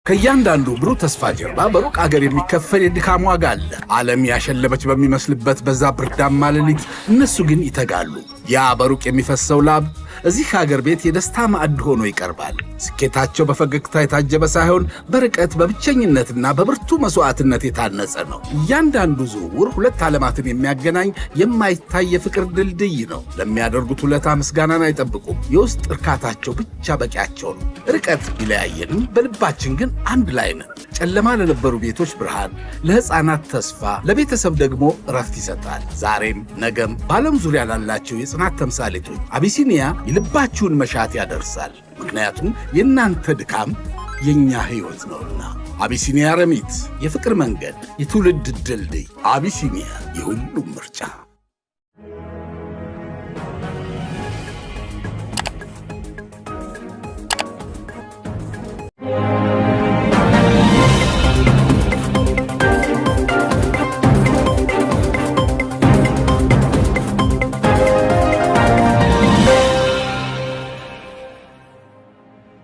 ከእያንዳንዱ ብሩህ ተስፋ ጀርባ በሩቅ አገር የሚከፈል የድካም ዋጋ አለ። ዓለም ያሸለበች በሚመስልበት በዛ ብርዳማ ሌሊት እነሱ ግን ይተጋሉ። ያ በሩቅ የሚፈሰው ላብ እዚህ ሀገር ቤት የደስታ ማዕድ ሆኖ ይቀርባል። ስኬታቸው በፈገግታ የታጀበ ሳይሆን በርቀት በብቸኝነትና በብርቱ መስዋዕትነት የታነጸ ነው። እያንዳንዱ ዝውውር ሁለት ዓለማትን የሚያገናኝ የማይታይ የፍቅር ድልድይ ነው። ለሚያደርጉት ውለታ ምስጋናን አይጠብቁም። የውስጥ እርካታቸው ብቻ በቂያቸው ነው። ርቀት ቢለያየንም በልባችን ግን አንድ ላይ ነን። ጨለማ ለነበሩ ቤቶች ብርሃን፣ ለሕፃናት ተስፋ፣ ለቤተሰብ ደግሞ እረፍት ይሰጣል። ዛሬም ነገም በዓለም ዙሪያ ላላቸው የጽናት ተምሳሌቶች አቢሲኒያ የልባችሁን መሻት ያደርሳል። ምክንያቱም የእናንተ ድካም የእኛ ሕይወት ነውና። አቢሲኒያ ረሚት፣ የፍቅር መንገድ፣ የትውልድ ድልድይ። አቢሲኒያ የሁሉም ምርጫ።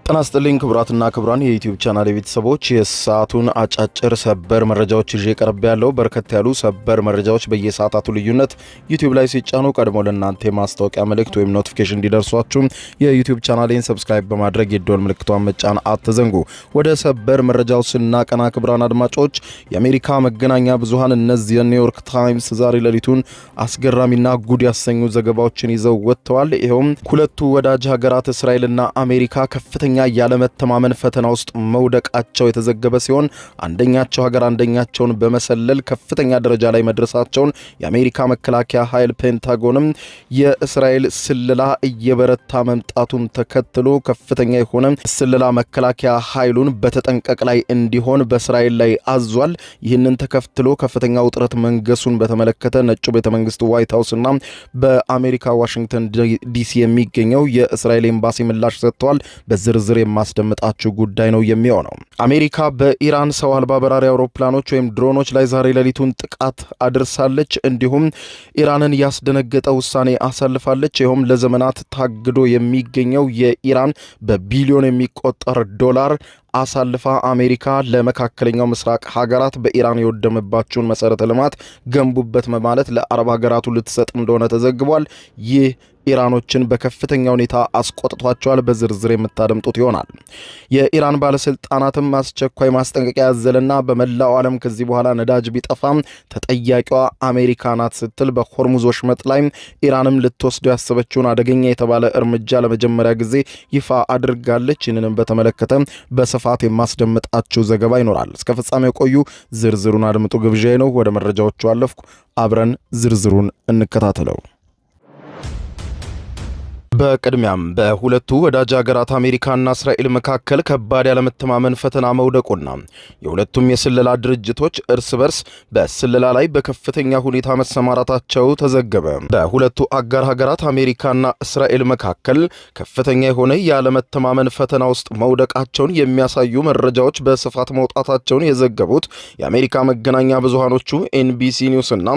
ጤና ይስጥልኝ ክቡራትና ክቡራን የዩቲዩብ ቻናል ቤተሰቦች፣ የሰዓቱን አጫጭር ሰበር መረጃዎች ይዤ ቀርብ ያለው። በርከት ያሉ ሰበር መረጃዎች በየሰዓታቱ ልዩነት ዩቲዩብ ላይ ሲጫኑ ቀድሞ ለእናንተ የማስታወቂያ መልእክት ወይም ኖቲፊኬሽን እንዲደርሷችሁ የዩቲዩብ ቻናሌን ሰብስክራይብ በማድረግ የደወል ምልክቷን መጫን አትዘንጉ። ወደ ሰበር መረጃው ስናቀና ክቡራን አድማጮች፣ የአሜሪካ መገናኛ ብዙሃን እነዚህ የኒውዮርክ ታይምስ ዛሬ ሌሊቱን አስገራሚና ጉድ ያሰኙ ዘገባዎችን ይዘው ወጥተዋል። ይሄውም ሁለቱ ወዳጅ ሀገራት እስራኤልና አሜሪካ ከፍተኛ ያለመተማመን ፈተና ውስጥ መውደቃቸው የተዘገበ ሲሆን አንደኛቸው ሀገር አንደኛቸውን በመሰለል ከፍተኛ ደረጃ ላይ መድረሳቸውን የአሜሪካ መከላከያ ኃይል ፔንታጎንም የእስራኤል ስለላ እየበረታ መምጣቱን ተከትሎ ከፍተኛ የሆነ ስለላ መከላከያ ኃይሉን በተጠንቀቅ ላይ እንዲሆን በእስራኤል ላይ አዟል። ይህንን ተከትሎ ከፍተኛ ውጥረት መንገሱን በተመለከተ ነጩ ቤተመንግስት ዋይት ሃውስና በአሜሪካ ዋሽንግተን ዲሲ የሚገኘው የእስራኤል ኤምባሲ ምላሽ ሰጥተዋል። በዝርዝር የማስደምጣችሁ ጉዳይ ነው የሚሆነው። አሜሪካ በኢራን ሰው አልባ በራሪ አውሮፕላኖች ወይም ድሮኖች ላይ ዛሬ ሌሊቱን ጥቃት አድርሳለች። እንዲሁም ኢራንን ያስደነገጠ ውሳኔ አሳልፋለች። ይኸውም ለዘመናት ታግዶ የሚገኘው የኢራን በቢሊዮን የሚቆጠር ዶላር አሳልፋ አሜሪካ ለመካከለኛው ምስራቅ ሀገራት በኢራን የወደመባቸውን መሰረተ ልማት ገንቡበት በማለት ለአረብ ሀገራቱ ልትሰጥ እንደሆነ ተዘግቧል። ይህ ኢራኖችን በከፍተኛ ሁኔታ አስቆጥቷቸዋል። በዝርዝር የምታደምጡት ይሆናል። የኢራን ባለስልጣናትም አስቸኳይ ማስጠንቀቂያ ያዘለና በመላው ዓለም ከዚህ በኋላ ነዳጅ ቢጠፋም ተጠያቂዋ አሜሪካ ናት ስትል በሆርሙዝ ወሽመጥ ላይ ኢራንም ልትወስደው ያሰበችውን አደገኛ የተባለ እርምጃ ለመጀመሪያ ጊዜ ይፋ አድርጋለች። ይህንንም በተመለከተ በስፋት የማስደምጣችሁ ዘገባ ይኖራል። እስከ ፍጻሜው ቆዩ። ዝርዝሩን አድምጡ ግብዣዬ ነው። ወደ መረጃዎቹ አለፍኩ። አብረን ዝርዝሩን እንከታተለው። በቅድሚያም በሁለቱ ወዳጅ ሀገራት አሜሪካና እስራኤል መካከል ከባድ ያለመተማመን ፈተና መውደቁና የሁለቱም የስለላ ድርጅቶች እርስ በርስ በስለላ ላይ በከፍተኛ ሁኔታ መሰማራታቸው ተዘገበ። በሁለቱ አጋር ሀገራት አሜሪካና እስራኤል መካከል ከፍተኛ የሆነ ያለመተማመን ፈተና ውስጥ መውደቃቸውን የሚያሳዩ መረጃዎች በስፋት መውጣታቸውን የዘገቡት የአሜሪካ መገናኛ ብዙሃኖቹ ኤንቢሲ ኒውስ እና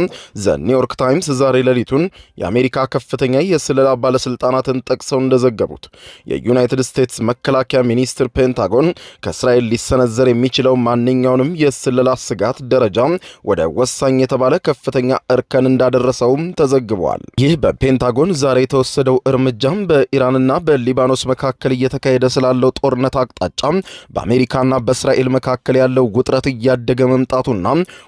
ዘ ኒውዮርክ ታይምስ ዛሬ ሌሊቱን የአሜሪካ ከፍተኛ የስለላ ባለስልጣናት ጠቅሰው እንደዘገቡት የዩናይትድ ስቴትስ መከላከያ ሚኒስትር ፔንታጎን ከእስራኤል ሊሰነዘር የሚችለው ማንኛውንም የስለላ ስጋት ደረጃ ወደ ወሳኝ የተባለ ከፍተኛ እርከን እንዳደረሰውም ተዘግቧል። ይህ በፔንታጎን ዛሬ የተወሰደው እርምጃም በኢራንና በሊባኖስ መካከል እየተካሄደ ስላለው ጦርነት አቅጣጫ በአሜሪካና በእስራኤል መካከል ያለው ውጥረት እያደገ መምጣቱና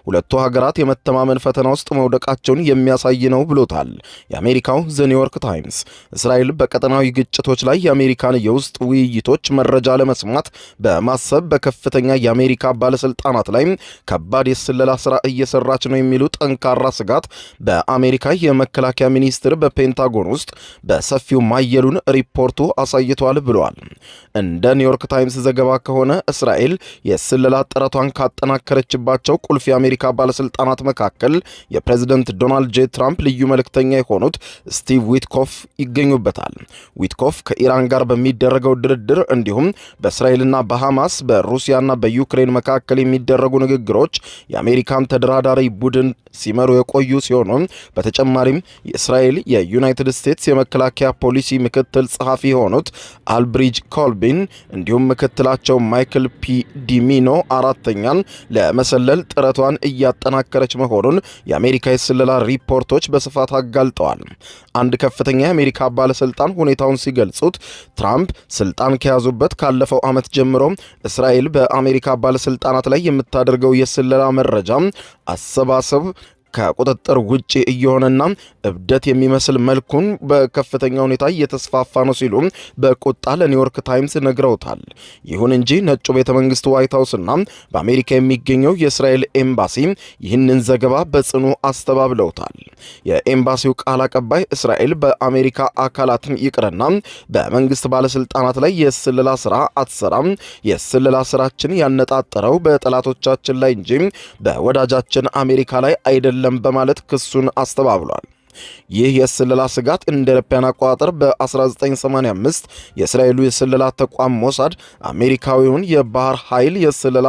ሁለቱ ሀገራት የመተማመን ፈተና ውስጥ መውደቃቸውን የሚያሳይ ነው ብሎታል። የአሜሪካው ዘ ኒውዮርክ ታይምስ እስራኤል በቀጠናዊ ግጭቶች ላይ የአሜሪካን የውስጥ ውይይቶች መረጃ ለመስማት በማሰብ በከፍተኛ የአሜሪካ ባለስልጣናት ላይ ከባድ የስለላ ስራ እየሰራች ነው የሚሉ ጠንካራ ስጋት በአሜሪካ የመከላከያ ሚኒስትር በፔንታጎን ውስጥ በሰፊው ማየሉን ሪፖርቱ አሳይቷል ብለዋል። እንደ ኒውዮርክ ታይምስ ዘገባ ከሆነ እስራኤል የስለላ ጥረቷን ካጠናከረችባቸው ቁልፍ የአሜሪካ ባለስልጣናት መካከል የፕሬዝደንት ዶናልድ ጄ ትራምፕ ልዩ መልእክተኛ የሆኑት ስቲቭ ዊትኮፍ ይገኙበታል። ይገኙበታል። ዊትኮፍ ከኢራን ጋር በሚደረገው ድርድር እንዲሁም በእስራኤልና በሐማስ በሩሲያና በዩክሬን መካከል የሚደረጉ ንግግሮች የአሜሪካን ተደራዳሪ ቡድን ሲመሩ የቆዩ ሲሆኑ በተጨማሪም የእስራኤል የዩናይትድ ስቴትስ የመከላከያ ፖሊሲ ምክትል ጸሐፊ የሆኑት አልብሪጅ ኮልቢን እንዲሁም ምክትላቸው ማይክል ፒ ዲሚኖ አራተኛን ለመሰለል ጥረቷን እያጠናከረች መሆኑን የአሜሪካ የስለላ ሪፖርቶች በስፋት አጋልጠዋል። አንድ ከፍተኛ የአሜሪካ ባለስልጣን ሁኔታውን ሲገልጹት ትራምፕ ስልጣን ከያዙበት ካለፈው ዓመት ጀምሮ እስራኤል በአሜሪካ ባለስልጣናት ላይ የምታደርገው የስለላ መረጃ አሰባሰብ ከቁጥጥር ውጪ እየሆነና እብደት የሚመስል መልኩን በከፍተኛ ሁኔታ እየተስፋፋ ነው ሲሉ በቁጣ ለኒውዮርክ ታይምስ ነግረውታል። ይሁን እንጂ ነጩ ቤተ መንግስት ዋይት ሃውስና በአሜሪካ የሚገኘው የእስራኤል ኤምባሲ ይህንን ዘገባ በጽኑ አስተባብለውታል። የኤምባሲው ቃል አቀባይ እስራኤል በአሜሪካ አካላትን ይቅርና በመንግስት ባለስልጣናት ላይ የስለላ ስራ አትሰራም፣ የስለላ ስራችን ያነጣጠረው በጠላቶቻችን ላይ እንጂ በወዳጃችን አሜሪካ ላይ አይደለም በማለት ክሱን አስተባብሏል። ይህ የስለላ ስጋት እንደ አውሮፓውያን አቆጣጠር በ1985 የእስራኤሉ የስለላ ተቋም ሞሳድ አሜሪካዊውን የባህር ኃይል የስለላ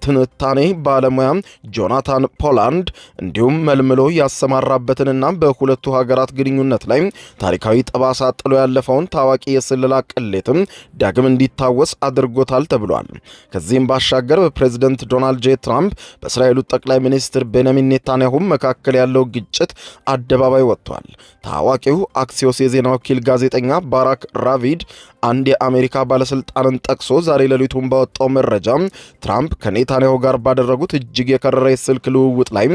ትንታኔ ባለሙያ ጆናታን ፖላንድ እንዲሁም መልምሎ ያሰማራበትንና በሁለቱ ሀገራት ግንኙነት ላይ ታሪካዊ ጠባሳ ጥሎ ያለፈውን ታዋቂ የስለላ ቅሌትም ዳግም እንዲታወስ አድርጎታል ተብሏል። ከዚህም ባሻገር በፕሬዝደንት ዶናልድ ጄ ትራምፕ በእስራኤሉ ጠቅላይ ሚኒስትር ቤንያሚን ኔታንያሁ መካከል ያለው ግጭት አደባባይ ወጥቷል። ታዋቂው አክሲዮስ የዜና ወኪል ጋዜጠኛ ባራክ ራቪድ አንድ የአሜሪካ ባለስልጣንን ጠቅሶ ዛሬ ሌሊቱን ባወጣው መረጃ ትራምፕ ከኔታንያሁ ጋር ባደረጉት እጅግ የከረረ የስልክ ልውውጥ ላይ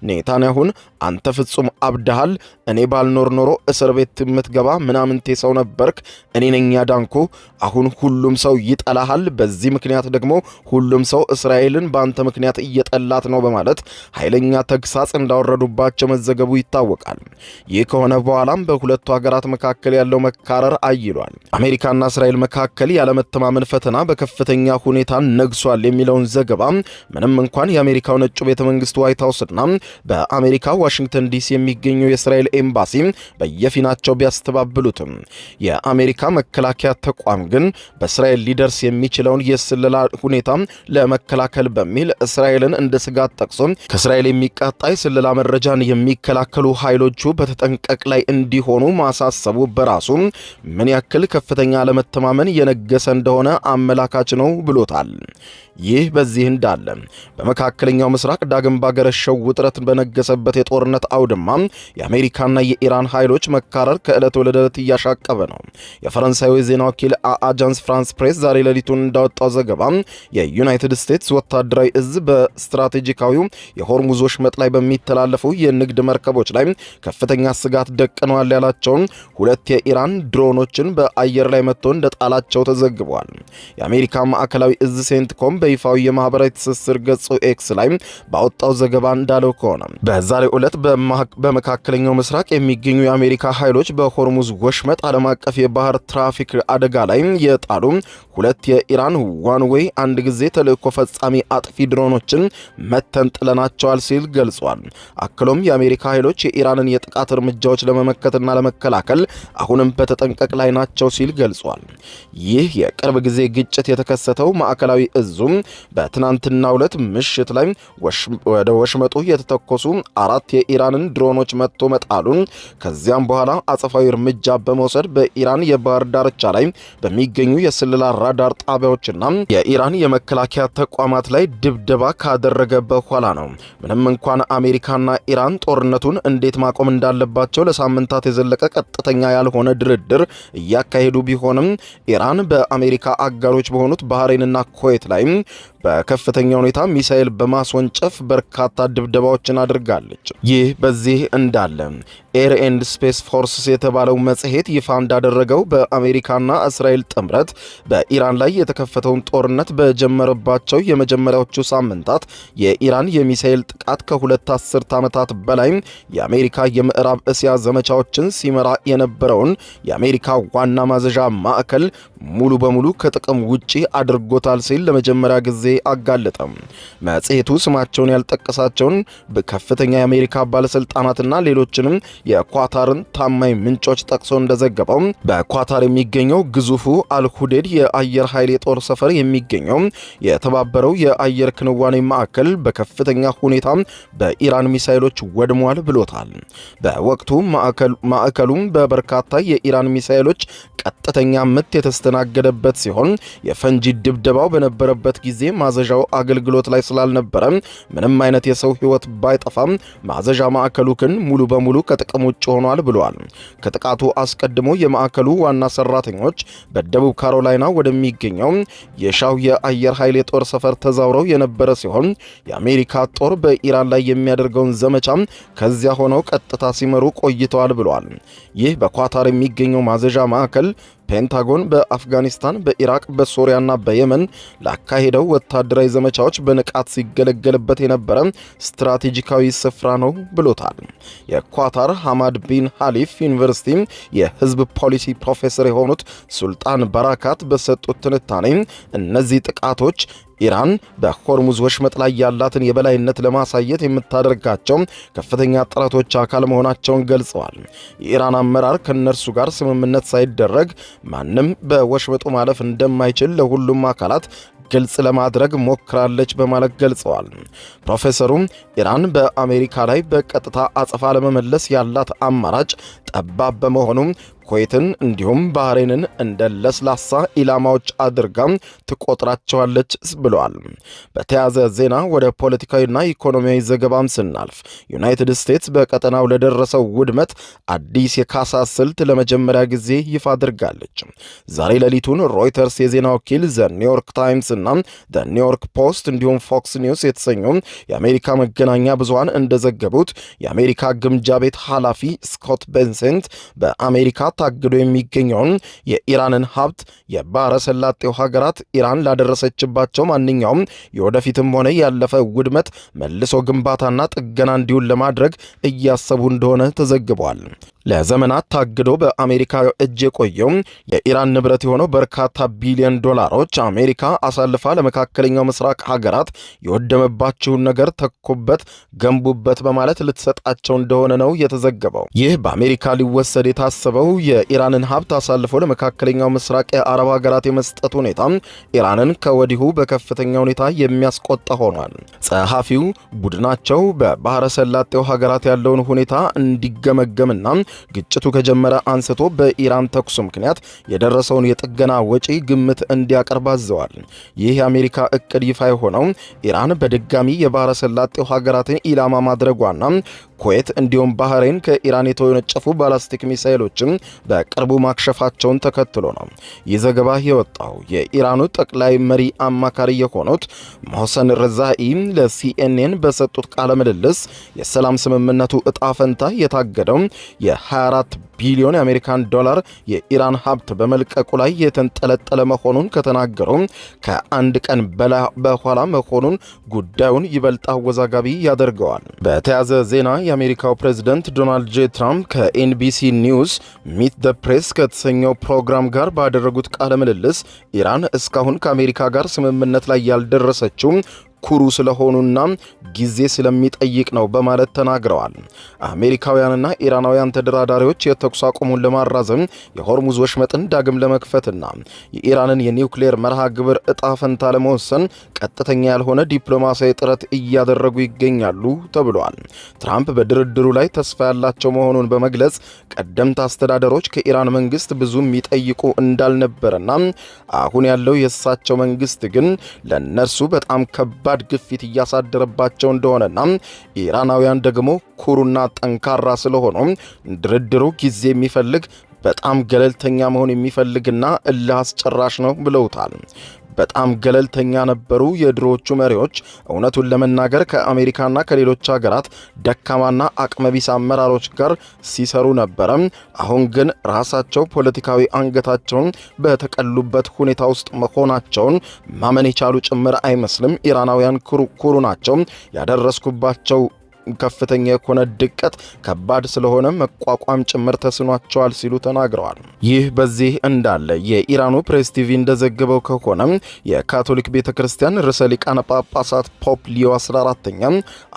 ኔታንያሁን አንተ ፍጹም አብደሃል፣ እኔ ባልኖር ኖሮ እስር ቤት የምትገባ ምናምንቴ ሰው ነበርክ፣ እኔ ነኝ ያዳንኩ፣ አሁን ሁሉም ሰው ይጠላሃል፣ በዚህ ምክንያት ደግሞ ሁሉም ሰው እስራኤልን በአንተ ምክንያት እየጠላት ነው በማለት ኃይለኛ ተግሳጽ እንዳወረዱባቸው መዘገቡ ይታወቃል። ይህ ከሆነ በኋላም በሁለቱ ሀገራት መካከል ያለው መካረር አይሏል። አሜሪካና እስራኤል መካከል ያለመተማመን ፈተና በከፍተኛ ሁኔታ ነግሷል የሚለውን ዘገባ ምንም እንኳን የአሜሪካው ነጩ ቤተ መንግስት ዋይት ሃውስና በአሜሪካ ዋሽንግተን ዲሲ የሚገኘው የእስራኤል ኤምባሲ በየፊናቸው ቢያስተባብሉትም የአሜሪካ መከላከያ ተቋም ግን በእስራኤል ሊደርስ የሚችለውን የስለላ ሁኔታ ለመከላከል በሚል እስራኤልን እንደ ስጋት ጠቅሶ ከእስራኤል የሚቃጣ የስለላ መረጃን የሚከላከሉ ኃይሎቹ በተጠንቀቅ ላይ እንዲሆኑ ማሳሰቡ በራሱ ምን ያክል ከፍተኛ ለመተማመን የነገሰ እንደሆነ አመላካች ነው ብሎታል። ይህ በዚህ እንዳለ በመካከለኛው ምስራቅ ዳግም ባገረሸው ውጥረት በነገሰበት የጦርነት አውድማ የአሜሪካና የኢራን ኃይሎች መካረር ከዕለት ወደ ዕለት እያሻቀበ ነው። የፈረንሳዩ የዜና ወኪል አጃንስ ፍራንስ ፕሬስ ዛሬ ሌሊቱን እንዳወጣው ዘገባ የዩናይትድ ስቴትስ ወታደራዊ እዝ በስትራቴጂካዊው የሆርሙዝ ወሽመጥ ላይ በሚተላለፉ የንግድ መርከቦች ላይ ከፍተኛ ስጋት ደቅነዋል ያላቸውን ሁለት የኢራን ድሮኖችን በአየር ላይ መጥቶ እንደጣላቸው ተዘግቧል። የአሜሪካ ማዕከላዊ እዝ ሴንትኮም በይፋዊ የማህበራዊ ትስስር ገጹ ኤክስ ላይ ባወጣው ዘገባ እንዳለው ከሆነ በዛሬው ዕለት በመካከለኛው ምስራቅ የሚገኙ የአሜሪካ ኃይሎች በሆርሙዝ ወሽመጥ ዓለም አቀፍ የባህር ትራፊክ አደጋ ላይ የጣሉ ሁለት የኢራን ዋንዌይ አንድ ጊዜ ተልእኮ ፈጻሚ አጥፊ ድሮኖችን መተን ጥለናቸዋል ሲል ገልጿል። አክሎም የአሜሪካ ኃይሎች የኢራንን የጥቃት እርምጃዎች ለመመከትና ለመከላከል አሁንም በተጠንቀቅ ላይ ናቸው ሲል ገልጿል። ይህ የቅርብ ጊዜ ግጭት የተከሰተው ማዕከላዊ እዙም በትናንትናው ዕለት ምሽት ላይ ወደ ወሽመጡ የተተኮሱ 4 የኢራንን ድሮኖች መጥቶ መጣሉን ከዚያም በኋላ አጸፋዊ እርምጃ በመውሰድ በኢራን የባህር ዳርቻ ላይ በሚገኙ የስለላ ራዳር ጣቢያዎችና የኢራን የመከላከያ ተቋማት ላይ ድብደባ ካደረገ በኋላ ነው። ምንም እንኳን አሜሪካና ኢራን ጦርነቱን እንዴት ማቆም እንዳለባቸው ለሳምንታት የዘለቀ ቀጥተኛ ያልሆነ ድርድር እያካሄዱ ቢሆንም ኢራን በአሜሪካ አጋሮች በሆኑት ባህሬንና ኩዌት ላይ በከፍተኛ ሁኔታ ሚሳኤል በማስወንጨፍ በርካታ ድብደባዎችን አድርጋለች። ይህ በዚህ እንዳለ ኤር ኤንድ ስፔስ ፎርስስ የተባለው መጽሔት ይፋ እንዳደረገው በአሜሪካና እስራኤል ጥምረት በኢራን ላይ የተከፈተውን ጦርነት በጀመረባቸው የመጀመሪያዎቹ ሳምንታት የኢራን የሚሳኤል ጥቃት ከሁለት አስርት ዓመታት በላይ የአሜሪካ የምዕራብ እስያ ዘመቻዎችን ሲመራ የነበረውን የአሜሪካ ዋና ማዘዣ ማዕከል ሙሉ በሙሉ ከጥቅም ውጪ አድርጎታል ሲል ለመጀመሪያ ጊዜ አጋለጠ። መጽሔቱ ስማቸውን ያልጠቀሳቸውን በከፍተኛ የአሜሪካ ባለስልጣናትና ሌሎችንም የኳታርን ታማኝ ምንጮች ጠቅሶ እንደዘገበው በኳታር የሚገኘው ግዙፉ አልሁዴድ የአየር ኃይል የጦር ሰፈር የሚገኘው የተባበረው የአየር ክንዋኔ ማዕከል በከፍተኛ ሁኔታ በኢራን ሚሳኤሎች ወድሟል ብሎታል። በወቅቱ ማዕከሉም በበርካታ የኢራን ሚሳኤሎች ቀጥተኛ ምት የተስተናገደበት ሲሆን የፈንጂ ድብደባው በነበረበት ጊዜ ማዘዣው አገልግሎት ላይ ስላልነበረ ምንም አይነት የሰው ሕይወት ባይጠፋም ማዘዣ ማዕከሉ ግን ሙሉ በሙሉ ከጥቅም ውጭ ሆኗል ብለዋል። ከጥቃቱ አስቀድሞ የማዕከሉ ዋና ሰራተኞች በደቡብ ካሮላይና ወደሚገኘው የሻው የአየር ኃይል የጦር ሰፈር ተዛውረው የነበረ ሲሆን የአሜሪካ ጦር በኢራን ላይ የሚያደርገውን ዘመቻ ከዚያ ሆነው ቀጥታ ሲመሩ ቆይተዋል ብለዋል። ይህ በኳታር የሚገኘው ማዘዣ ማዕከል ፔንታጎን በአፍጋኒስታን፣ በኢራቅ፣ በሶሪያና በየመን ላካሄደው ወታደራዊ ዘመቻዎች በንቃት ሲገለገልበት የነበረ ስትራቴጂካዊ ስፍራ ነው ብሎታል። የኳታር ሐማድ ቢን ኻሊፍ ዩኒቨርሲቲ የህዝብ ፖሊሲ ፕሮፌሰር የሆኑት ሱልጣን ባራካት በሰጡት ትንታኔ እነዚህ ጥቃቶች ኢራን በሆርሙዝ ወሽመጥ ላይ ያላትን የበላይነት ለማሳየት የምታደርጋቸው ከፍተኛ ጥረቶች አካል መሆናቸውን ገልጸዋል። የኢራን አመራር ከነርሱ ጋር ስምምነት ሳይደረግ ማንም በወሽመጡ ማለፍ እንደማይችል ለሁሉም አካላት ግልጽ ለማድረግ ሞክራለች በማለት ገልጸዋል። ፕሮፌሰሩ ኢራን በአሜሪካ ላይ በቀጥታ አጸፋ ለመመለስ ያላት አማራጭ ጠባብ በመሆኑ ኩዌትን እንዲሁም ባህሬንን እንደ ለስላሳ ኢላማዎች አድርጋ ትቆጥራቸዋለች ብለዋል። በተያዘ ዜና ወደ ፖለቲካዊና ኢኮኖሚያዊ ዘገባም ስናልፍ ዩናይትድ ስቴትስ በቀጠናው ለደረሰው ውድመት አዲስ የካሳ ስልት ለመጀመሪያ ጊዜ ይፋ አድርጋለች። ዛሬ ሌሊቱን ሮይተርስ የዜና ወኪል ዘ ኒውዮርክ ታይምስ እና ዘ ኒውዮርክ ፖስት እንዲሁም ፎክስ ኒውስ የተሰኙ የአሜሪካ መገናኛ ብዙሃን እንደዘገቡት የአሜሪካ ግምጃ ቤት ኃላፊ ስኮት ቤንሴንት በአሜሪካ ታግዶ የሚገኘውን የኢራንን ሀብት የባሕረ ሰላጤው ሀገራት ኢራን ላደረሰችባቸው ማንኛውም የወደፊትም ሆነ ያለፈ ውድመት መልሶ ግንባታና ጥገና እንዲውል ለማድረግ እያሰቡ እንደሆነ ተዘግቧል። ለዘመናት ታግዶ በአሜሪካ እጅ የቆየው የኢራን ንብረት የሆነው በርካታ ቢሊዮን ዶላሮች አሜሪካ አሳልፋ ለመካከለኛው ምስራቅ ሀገራት የወደመባቸውን ነገር ተኩበት፣ ገንቡበት በማለት ልትሰጣቸው እንደሆነ ነው የተዘገበው። ይህ በአሜሪካ ሊወሰድ የታሰበው የኢራንን ሀብት አሳልፎ ለመካከለኛው ምስራቅ የአረብ ሀገራት የመስጠት ሁኔታ ኢራንን ከወዲሁ በከፍተኛ ሁኔታ የሚያስቆጣ ሆኗል። ጸሐፊው ቡድናቸው በባሕረ ሰላጤው ሀገራት ያለውን ሁኔታ እንዲገመገምና ግጭቱ ከጀመረ አንስቶ በኢራን ተኩስ ምክንያት የደረሰውን የጥገና ወጪ ግምት እንዲያቀርብ አዘዋል። ይህ የአሜሪካ እቅድ ይፋ የሆነው ኢራን በድጋሚ የባሕረ ሰላጤው ሀገራትን ኢላማ ማድረጓና ኩዌት እንዲሁም ባህሬን ከኢራን የተወነጨፉ ባላስቲክ ሚሳኤሎችን በቅርቡ ማክሸፋቸውን ተከትሎ ነው። ይህ ዘገባ የወጣው የኢራኑ ጠቅላይ መሪ አማካሪ የሆኑት ሞሐሰን ረዛኢ ለሲኤንኤን በሰጡት ቃለ ምልልስ የሰላም ስምምነቱ እጣ ፈንታ የታገደው የ24 ቢሊዮን የአሜሪካን ዶላር የኢራን ሀብት በመልቀቁ ላይ የተንጠለጠለ መሆኑን ከተናገሩ ከአንድ ቀን በኋላ መሆኑን ጉዳዩን ይበልጥ አወዛጋቢ ያደርገዋል። በተያዘ ዜና የአሜሪካው ፕሬዝደንት ዶናልድ ጄ ትራምፕ ከኤንቢሲ ኒውስ ሚት ዘ ፕሬስ ከተሰኘው ፕሮግራም ጋር ባደረጉት ቃለ ምልልስ ኢራን እስካሁን ከአሜሪካ ጋር ስምምነት ላይ ያልደረሰችው ኩሩ ስለሆኑና ጊዜ ስለሚጠይቅ ነው በማለት ተናግረዋል። አሜሪካውያንና ኢራናውያን ተደራዳሪዎች የተኩስ አቁሙን ለማራዘም የሆርሙዝ ወሽመጥን ዳግም ለመክፈትና የኢራንን የኒውክሌር መርሃ ግብር እጣ ፈንታ ለመወሰን ቀጥተኛ ያልሆነ ዲፕሎማሲያዊ ጥረት እያደረጉ ይገኛሉ ተብሏል። ትራምፕ በድርድሩ ላይ ተስፋ ያላቸው መሆኑን በመግለጽ ቀደምት አስተዳደሮች ከኢራን መንግስት ብዙ የሚጠይቁ እንዳልነበረና አሁን ያለው የእሳቸው መንግስት ግን ለነርሱ በጣም ከባድ ግፊት እያሳደረባቸው እንደሆነና ኢራናውያን ደግሞ ኩሩና ጠንካራ ስለሆኑ ድርድሩ ጊዜ የሚፈልግ በጣም ገለልተኛ መሆን የሚፈልግና እልህ አስጨራሽ ነው ብለውታል። በጣም ገለልተኛ ነበሩ የድሮዎቹ መሪዎች። እውነቱን ለመናገር ከአሜሪካና ከሌሎች ሀገራት ደካማና አቅመቢስ አመራሮች ጋር ሲሰሩ ነበረ። አሁን ግን ራሳቸው ፖለቲካዊ አንገታቸውን በተቀሉበት ሁኔታ ውስጥ መሆናቸውን ማመን የቻሉ ጭምር አይመስልም። ኢራናውያን ኩሩ ናቸው። ያደረስኩባቸው ከፍተኛ የሆነ ድቀት ከባድ ስለሆነ መቋቋም ጭምር ተስኗቸዋል ሲሉ ተናግረዋል። ይህ በዚህ እንዳለ የኢራኑ ፕሬስ ቲቪ እንደዘገበው ከሆነ የካቶሊክ ቤተክርስቲያን ርዕሰ ሊቃነ ጳጳሳት ፖፕ ሊዮ 14ኛ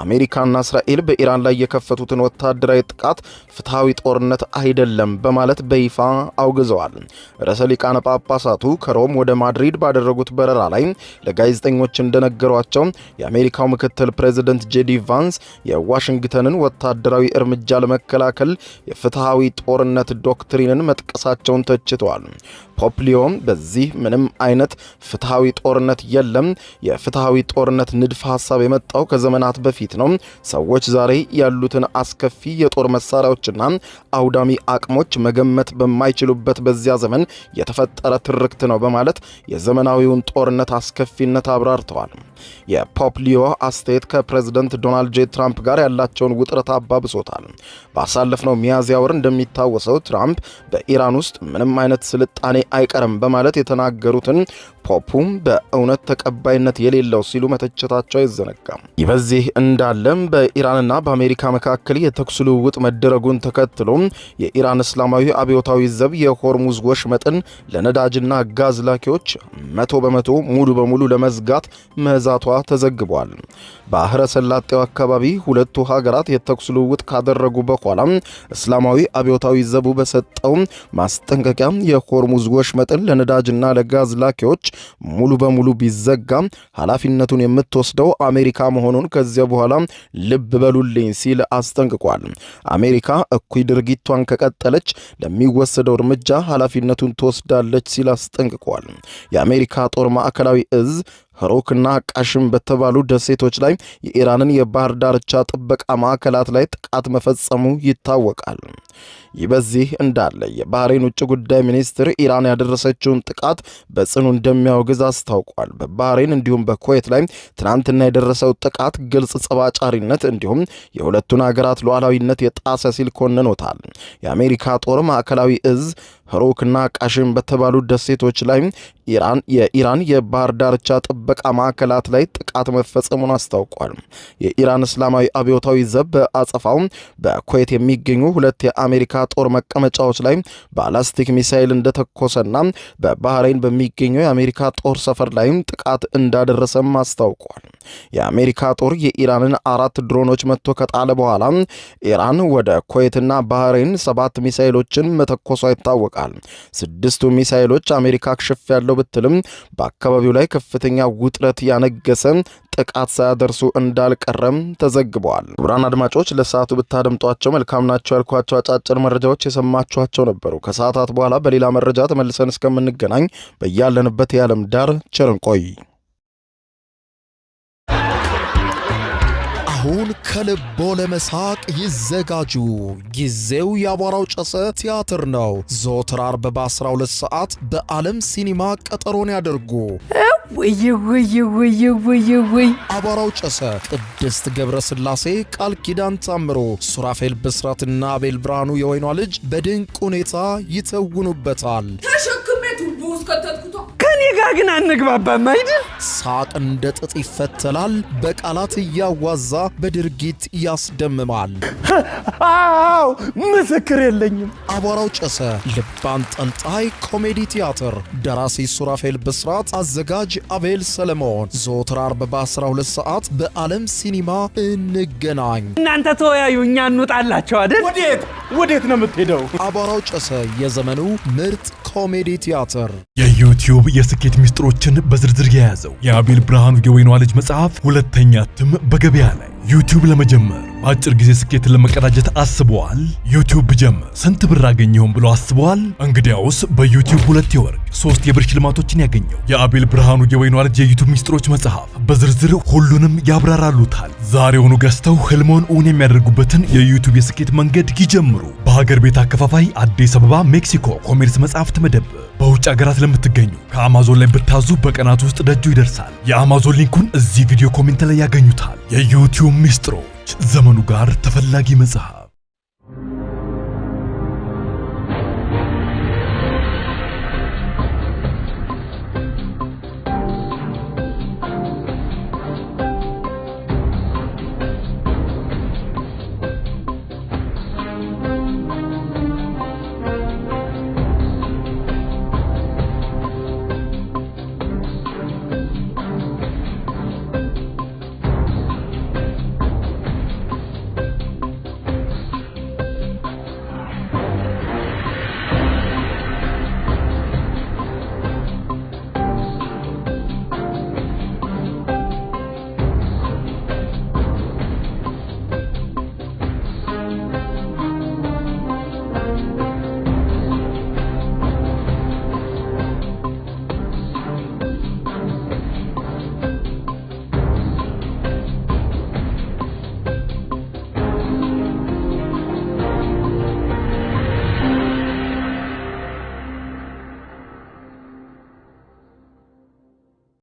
አሜሪካና እስራኤል በኢራን ላይ የከፈቱትን ወታደራዊ ጥቃት ፍትሃዊ ጦርነት አይደለም በማለት በይፋ አውግዘዋል። ርዕሰ ሊቃነ ጳጳሳቱ ከሮም ወደ ማድሪድ ባደረጉት በረራ ላይ ለጋዜጠኞች እንደነገሯቸው የአሜሪካው ምክትል ፕሬዝዳንት ጄዲ ቫንስ የዋሽንግተንን ወታደራዊ እርምጃ ለመከላከል የፍትሃዊ ጦርነት ዶክትሪንን መጥቀሳቸውን ተችተዋል። ፖፕ ሊዮ በዚህ ምንም አይነት ፍትሃዊ ጦርነት የለም፣ የፍትሃዊ ጦርነት ንድፈ ሐሳብ የመጣው ከዘመናት በፊት ነው፣ ሰዎች ዛሬ ያሉትን አስከፊ የጦር መሳሪያዎችና አውዳሚ አቅሞች መገመት በማይችሉበት በዚያ ዘመን የተፈጠረ ትርክት ነው በማለት የዘመናዊውን ጦርነት አስከፊነት አብራርተዋል። የፖፕ ሊዮ አስተያየት ከፕሬዝዳንት ዶናልድ ጄ ትራምፕ ጋር ያላቸውን ውጥረት አባብሶታል። ባሳለፍነው ሚያዝያ ወር እንደሚታወሰው ትራምፕ በኢራን ውስጥ ምንም አይነት ስልጣኔ አይቀርም በማለት የተናገሩትን ፖፑም በእውነት ተቀባይነት የሌለው ሲሉ መተቸታቸው አይዘነጋም። ይህ በዚህ እንዳለም በኢራንና በአሜሪካ መካከል የተኩስ ልውውጥ መደረጉን ተከትሎ የኢራን እስላማዊ አብዮታዊ ዘብ የሆርሙዝ ወሽመጥን ለነዳጅና ጋዝ ላኪዎች 100% ሙሉ በሙሉ ለመዝጋት መዛቷ ተዘግቧል። ባህረ ሰላጤው አካባቢ ሁለቱ ሀገራት የተኩስ ልውውጥ ካደረጉ በኋላ እስላማዊ አብዮታዊ ዘቡ በሰጠው ማስጠንቀቂያ የሆርሙዝ ወሽመጥን ለነዳጅና ለጋዝ ላኪዎች ሙሉ በሙሉ ቢዘጋ ኃላፊነቱን የምትወስደው አሜሪካ መሆኑን ከዚያ በኋላ ልብ በሉልኝ ሲል አስጠንቅቋል። አሜሪካ እኩይ ድርጊቷን ከቀጠለች ለሚወሰደው እርምጃ ኃላፊነቱን ትወስዳለች ሲል አስጠንቅቋል። የአሜሪካ ጦር ማዕከላዊ እዝ ኸሮክና ቃሽም በተባሉ ደሴቶች ላይ የኢራንን የባህር ዳርቻ ጥበቃ ማዕከላት ላይ ጥቃት መፈጸሙ ይታወቃል። ይህ በዚህ እንዳለ የባህሬን ውጭ ጉዳይ ሚኒስትር ኢራን ያደረሰችውን ጥቃት በጽኑ እንደሚያወግዝ አስታውቋል። በባህሬን እንዲሁም በኩዌት ላይ ትናንትና የደረሰው ጥቃት ግልጽ ጸባጫሪነት እንዲሁም የሁለቱን ሀገራት ሉዓላዊነት የጣሰ ሲል ኮንኖታል። የአሜሪካ ጦር ማዕከላዊ እዝ ኸሮክና ቃሽም በተባሉ ደሴቶች ላይ የኢራን የባህር ዳርቻ ጥበቃ ማዕከላት ላይ ጥቃት መፈጸሙን አስታውቋል። የኢራን እስላማዊ አብዮታዊ ዘብ በአጸፋው በኩዌት የሚገኙ ሁለት የአሜሪካ ጦር መቀመጫዎች ላይ ባላስቲክ ሚሳይል እንደተኮሰና በባህሬን በሚገኘው የአሜሪካ ጦር ሰፈር ላይም ጥቃት እንዳደረሰም አስታውቋል። የአሜሪካ ጦር የኢራንን 4 ድሮኖች መጥቶ ከጣለ በኋላ ኢራን ወደ ኩዌትና ባህሬን 7 ሚሳይሎችን መተኮሷ ይታወቃል። 6ቱ ሚሳይሎች አሜሪካ ክሽፍ ያለው ብትልም በአካባቢው ላይ ከፍተኛ ውጥረት ያነገሰ ጥቃት ሳያደርሱ እንዳልቀረም ተዘግበዋል። ክቡራን አድማጮች ለሰዓቱ ብታደምጧቸው መልካም ናቸው ያልኳቸው አጫጭር መረጃዎች የሰማችኋቸው ነበሩ። ከሰዓታት በኋላ በሌላ መረጃ ተመልሰን እስከምንገናኝ በያለንበት የዓለም ዳር ቸር እንቆይ። አሁን ከልቦ ለመሳቅ ይዘጋጁ። ጊዜው የአቧራው ጨሰ ቲያትር ነው። ዘወትር ዓርብ በ12 ሰዓት በዓለም ሲኒማ ቀጠሮን ያደርጉ። ወይ አቧራው ጨሰ ቅድስት ገብረ ሥላሴ፣ ቃል ኪዳን ታምሮ፣ ሱራፌል ብስራትና አቤል ብርሃኑ የወይኗ ልጅ በድንቅ ሁኔታ ይተውኑበታል። ከኔ ጋር ግን አንግባባም አይደል? ሳቅ እንደ ጥጥ ይፈተላል። በቃላት እያዋዛ በድርጊት ያስደምማል። አዎ ምስክር የለኝም። አቧራው ጨሰ ልብ አንጠልጣይ ኮሜዲ ቲያትር። ደራሲ ሱራፌል ብስራት፣ አዘጋጅ አቤል ሰለሞን። ዘወትር ዓርብ በ12 ሰዓት በዓለም ሲኒማ እንገናኝ። እናንተ ተወያዩ፣ እኛ እንውጣላቸው አይደል? ወዴት ነው የምትሄደው? አቧራው ጨሰ የዘመኑ ምርጥ ኮሜዲ ቲያትር። የዩቲዩብ የስኬት ሚስጥሮችን በዝርዝር የያዘው የአቤል ብርሃኑ የወይኗ ልጅ መጽሐፍ ሁለተኛ እትም በገበያ ላይ። ዩቲዩብ ለመጀመር በአጭር ጊዜ ስኬትን ለመቀዳጀት አስበዋል? ዩቲዩብ ብጀምር ስንት ብር አገኘሁም ብሎ አስበዋል? እንግዲያውስ በዩቲዩብ 2 የወርቅ 3 የብር ሽልማቶችን ያገኘው የአቤል ብርሃኑ የወይኗ ልጅ የዩቲዩብ ሚስጥሮች መጽሐፍ በዝርዝር ሁሉንም ያብራራሉታል። ዛሬውኑ ገዝተው ህልሞን እውን የሚያደርጉበትን የዩቲዩብ የስኬት መንገድ ይጀምሩ። በሀገር ቤት አከፋፋይ አዲስ አበባ ሜክሲኮ ኮሜርስ መጽሐፍት መደብር። በውጭ ሀገራት ለምትገኙ ከአማዞን ላይ ብታዙ በቀናት ውስጥ ደጁ ይደርሳል። የአማዞን ሊንኩን እዚህ ቪዲዮ ኮሜንት ላይ ያገኙታል። የዩቲዩብ ሚስጥሮች ዘመኑ ጋር ተፈላጊ መጽሐፍ